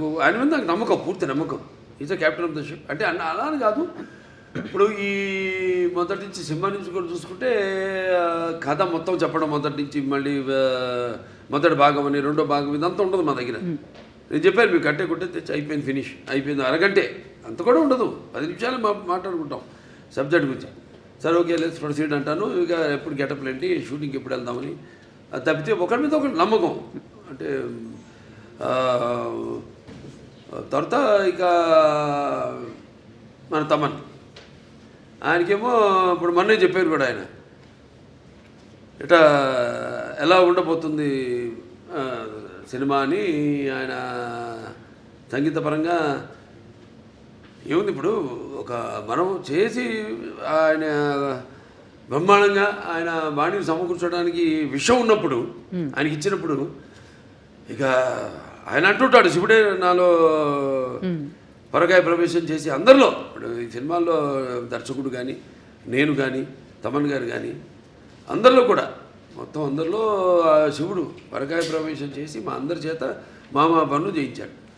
నాకు ఆయన మీద నాకు నమ్మకం, పూర్తి నమ్మకం. Is a captain of the ship. అంటే అలా అని కాదు, ఇప్పుడు ఈ మొదటి నుంచి సినిమా నుంచి కూడా చూసుకుంటే కథ మొత్తం చెప్పడం మొదటి నుంచి, మళ్ళీ మొదటి భాగం అని రెండో భాగం ఇదంతా ఉండదు మా దగ్గర. నేను చెప్పాను మీకు కట్టే కొట్టే తెచ్చి అయిపోయింది, ఫినిష్ అయిపోయింది, అరగంటే అంత కూడా ఉండదు, 10 నిమిషాలు మాట్లాడుకుంటాం సబ్జెక్ట్ గురించి. సరే ఓకే లెట్స్ ప్రొసీడ్ అంటాను. ఇక ఎప్పుడు గెటప్లు ఏంటి, షూటింగ్కి ఎప్పుడు వెళ్దామని. అది తప్పితే ఒకరి మీద ఒకటి నమ్మకం. అంటే తర్వాత ఇక మన తమన్, ఆయనకేమో ఇప్పుడు మొన్నే చెప్పారు కూడా ఆయన, ఇట్లా ఎలా ఉండబోతుంది సినిమా అని. ఆయన సంగీతపరంగా ఏముంది, ఇప్పుడు ఒక మనం చేసి ఆయన బ్రహ్మాండంగా ఆయన బాణీని సమకూర్చడానికి విషయం ఉన్నప్పుడు, ఆయనకి ఇచ్చినప్పుడు, ఇక ఆయన అంటుంటాడు శివుడే నాలో పరకాయ ప్రవేశం చేసి అందరిలో. ఇప్పుడు ఈ సినిమాల్లో దర్శకుడు కానీ, నేను కానీ, తమన్ గారు కానీ, అందరిలో కూడా మొత్తం అందరిలో శివుడు పరకాయ ప్రవేశం చేసి మా అందరి చేత మా పనులు చేయించాడు.